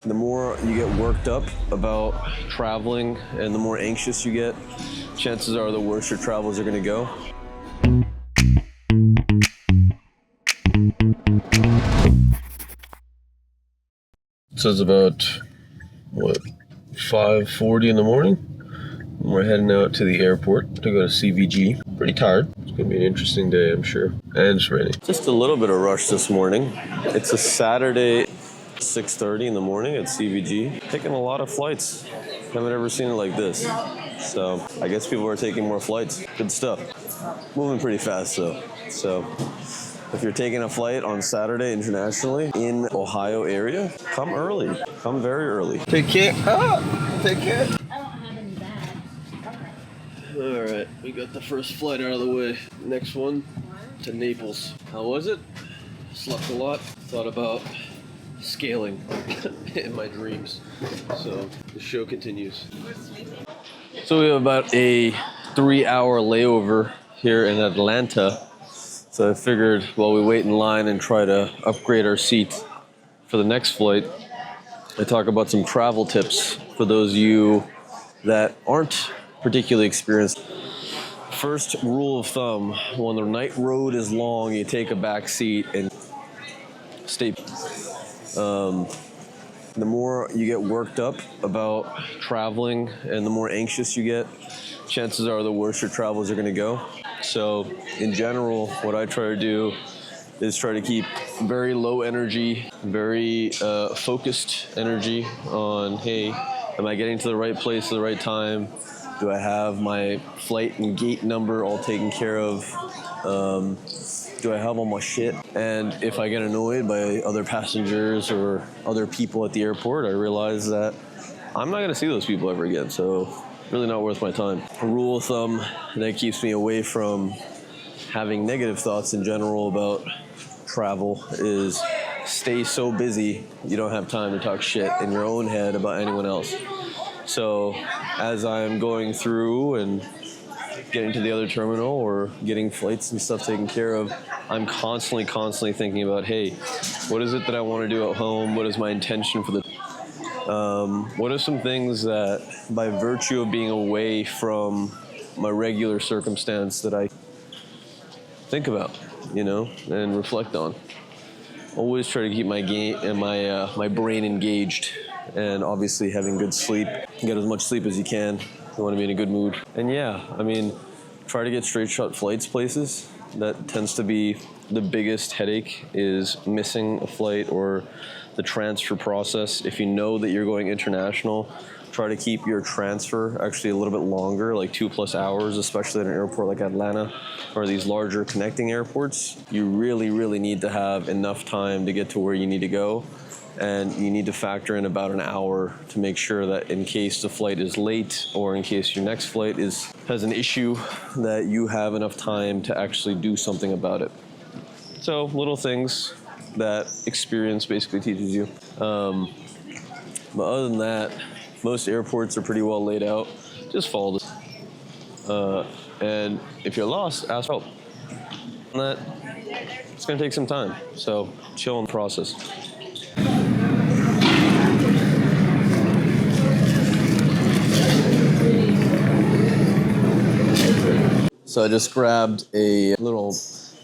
The more you get worked up about traveling and the more anxious you get, chances are the worse your travels are going to go. So it's about, 5:40 in the morning. We're heading out to the airport to go to CVG. Pretty tired. It's going to be an interesting day, I'm sure. And it's raining. Just a little bit of rush this morning. It's a Saturday, 6:30 in the morning at CVG. Taking a lot of flights. Haven't ever seen it like this. So I guess people are taking more flights. Good stuff. Moving pretty fast though. So if you're taking a flight on Saturday internationally in Ohio area, come early. Come very early. Take care. Take care. All right, we got the first flight out of the way. Next one to Naples. How was it? Slept a lot. Thought about scaling in my dreams. So the show continues. So we have about a 3-hour layover here in Atlanta. So I figured while we wait in line and try to upgrade our seat for the next flight, I talk about some travel tips for those of you that aren't particularly experienced. First rule of thumb, when the night road is long, you take a back seat and stay. The more you get worked up about traveling and the more anxious you get, chances are the worse your travels are going to go. So in general, what I try to do is try to keep very low energy, very focused energy on, hey, am I getting to the right place at the right time? Do I have my flight and gate number all taken care of? Do I have all my shit? And if I get annoyed by other passengers or other people at the airport, I realize that I'm not gonna see those people ever again, so really not worth my time. A rule of thumb that keeps me away from having negative thoughts in general about travel is stay so busy you don't have time to talk shit in your own head about anyone else. So as I'm going through and getting to the other terminal or getting flights and stuff taken care of, I'm constantly thinking about, hey, what is it that I want to do at home? What is my intention for the what are some things that by virtue of being away from my regular circumstance that I think about, and reflect on. Always try to keep my brain engaged, and obviously having good sleep. Get as much sleep as you can. You want to be in a good mood. And yeah, try to get straight shot flights places. That tends to be the biggest headache, is missing a flight or the transfer process. If you know that you're going international, try to keep your transfer actually a little bit longer, like 2+ hours, especially at an airport like Atlanta or these larger connecting airports. You really need to have enough time to get to where you need to go. And you need to factor in about an hour to make sure that in case the flight is late or in case your next flight has an issue, that you have enough time to actually do something about it. So little things that experience basically teaches you. But other than that, most airports are pretty well laid out. Just follow this. And if you're lost, ask for help. And that, it's gonna take some time. So chill in the process. So I just grabbed a little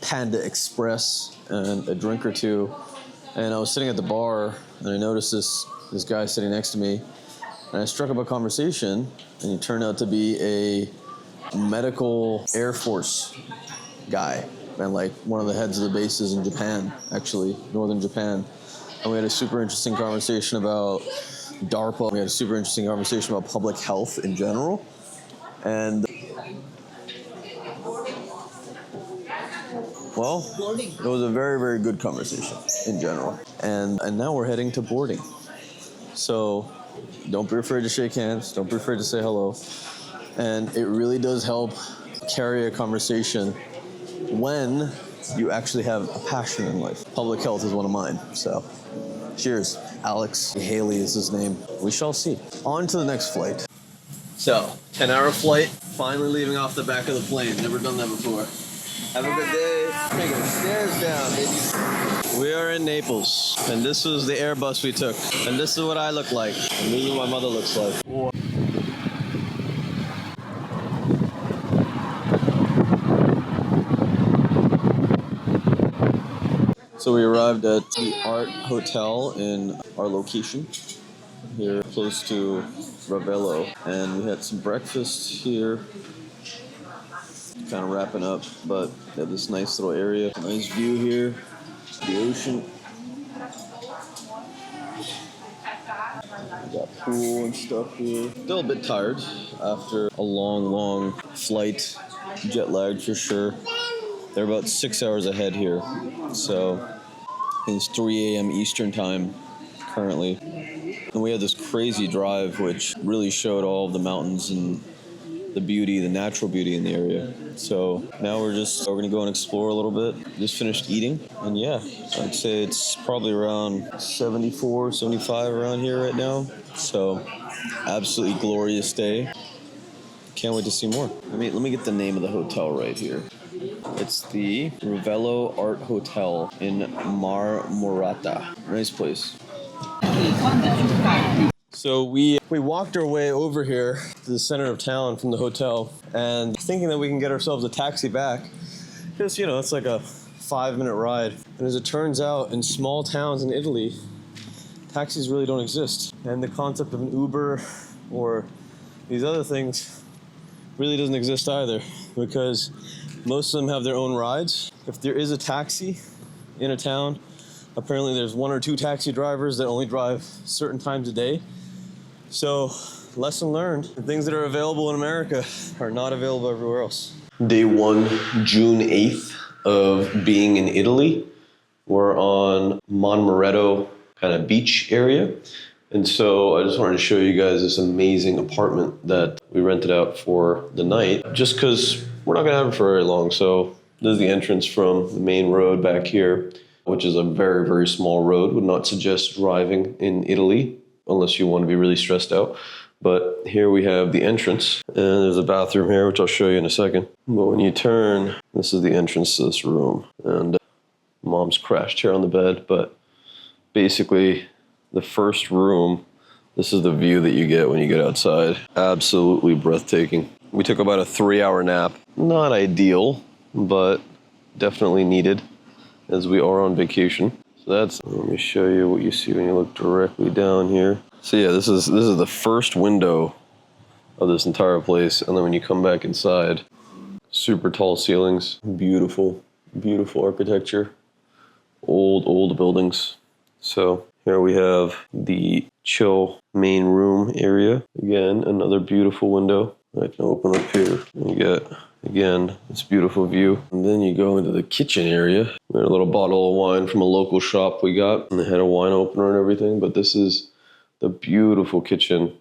Panda Express and a drink or two, and I was sitting at the bar and I noticed this guy sitting next to me, and I struck up a conversation, and he turned out to be a medical Air Force guy and like one of the heads of the bases in Japan, actually, northern Japan. And we had a super interesting conversation about DARPA. We had a super interesting conversation about public health in general. And well, it was a very good conversation in general. And now we're heading to boarding. So don't be afraid to shake hands. Don't be afraid to say hello. And it really does help carry a conversation when you actually have a passion in life. Public health is one of mine. So cheers. Alex Haley is his name. We shall see. On to the next flight. So 10-hour flight, finally leaving off the back of the plane. Never done that before. Have a good day. Taking the stairs down, baby. We are in Naples, and this was the Airbus we took. And this is what I look like, and this is what my mother looks like. So we arrived at the Art Hotel in our location here close to Ravello, and we had some breakfast here. Kind of wrapping up, but they have this nice little area, nice view here, the ocean. We got pool and stuff here. Still a bit tired after a long flight, jet lagged for sure. They're about 6 hours ahead here, so it's 3 a.m. Eastern time currently. And we had this crazy drive which really showed all of the mountains and the beauty, the natural beauty in the area. So now we're gonna go and explore a little bit. Just finished eating, and yeah, I'd say it's probably around 74, 75 around here right now. So absolutely glorious day. Can't wait to see more. Let me get the name of the hotel right here. It's the Ravello Art Hotel in Marmorata. Nice place. So we walked our way over here to the center of town from the hotel, and thinking that we can get ourselves a taxi back, because it's like a 5-minute ride. And as it turns out, in small towns in Italy, taxis really don't exist, and the concept of an Uber or these other things really doesn't exist either, because most of them have their own rides. If there is a taxi in a town, apparently there's 1 or 2 taxi drivers that only drive certain times a day. So, lesson learned, the things that are available in America are not available everywhere else. Day 1, June 8th of being in Italy. We're on Monmoretto kind of beach area. And so I just wanted to show you guys this amazing apartment that we rented out for the night, just because we're not gonna have it for very long. So this is the entrance from the main road back here, which is a very, very small road. Would not suggest driving in Italy unless you want to be really stressed out. But here we have the entrance, and there's a bathroom here, which I'll show you in a second. But when you turn, this is the entrance to this room. And mom's crashed here on the bed, but basically the first room, this is the view that you get when you get outside. Absolutely breathtaking. We took about a 3-hour nap. Not ideal, but definitely needed as we are on vacation. So let me show you what you see when you look directly down here. So yeah, this is the first window of this entire place, and then when you come back inside, super tall ceilings, beautiful, beautiful architecture, old buildings. So here we have the chill main room area. Again, another beautiful window. I can open up here and you get, again, this beautiful view. And then you go into the kitchen area. We had a little bottle of wine from a local shop we got, and they had a wine opener and everything, but this is the beautiful kitchen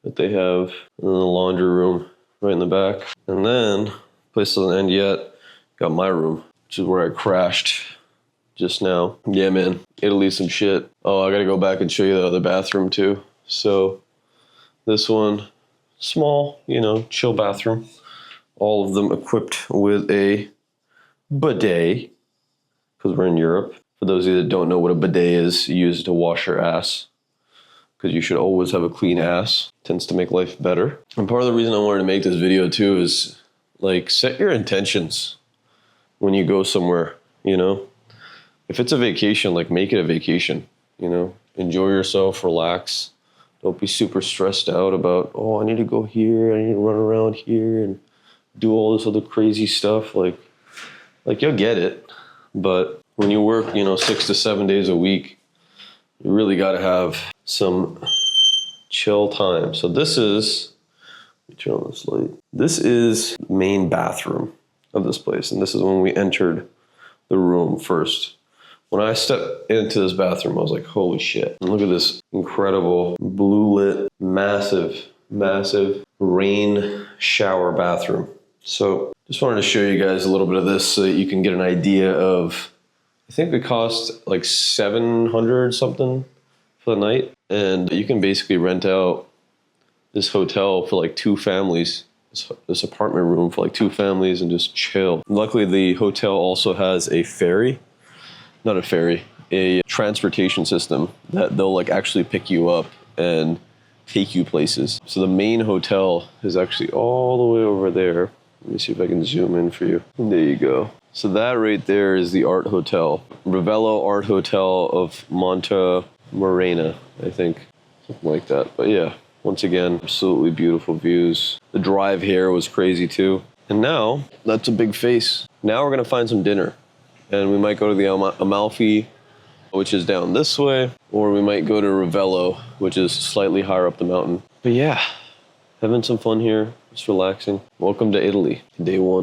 that they have, and then the laundry room right in the back. And then, place doesn't end yet, got my room, which is where I crashed just now. Yeah, man, Italy's some shit. Oh, I gotta go back and show you the other bathroom too. So, this one, small, chill bathroom. All of them equipped with a bidet, because we're in Europe. For those of you that don't know what a bidet is, you use it to wash your ass, because you should always have a clean ass. It tends to make life better. And part of the reason I wanted to make this video too is, set your intentions when you go somewhere, If it's a vacation, make it a vacation, Enjoy yourself, relax. Don't be super stressed out about, oh, I need to go here, I need to run around here and do all this other crazy stuff. You'll get it. But when you work, 6 to 7 days a week, you really got to have some chill time. So this is, let me turn on this light. This is the main bathroom of this place. And this is when we entered the room first. When I stepped into this bathroom, I was like, holy shit. And look at this incredible blue lit, massive rain shower bathroom. So just wanted to show you guys a little bit of this so that you can get an idea of, I think it cost like $700 something for the night. And you can basically rent out this hotel for like 2 families, this apartment room for like 2 families, and just chill. Luckily the hotel also has a ferry not a ferry, a transportation system that they'll like actually pick you up and take you places. So the main hotel is actually all the way over there. Let me see if I can zoom in for you. And there you go. So that right there is the Art Hotel. Ravello Art Hotel of Monte Morena, I think. Something like that. But yeah, once again, absolutely beautiful views. The drive here was crazy too. And now, that's a big face. Now we're gonna find some dinner. And we might go to the Amalfi, which is down this way, or we might go to Ravello, which is slightly higher up the mountain. But yeah, having some fun here, just relaxing. Welcome to Italy, day one.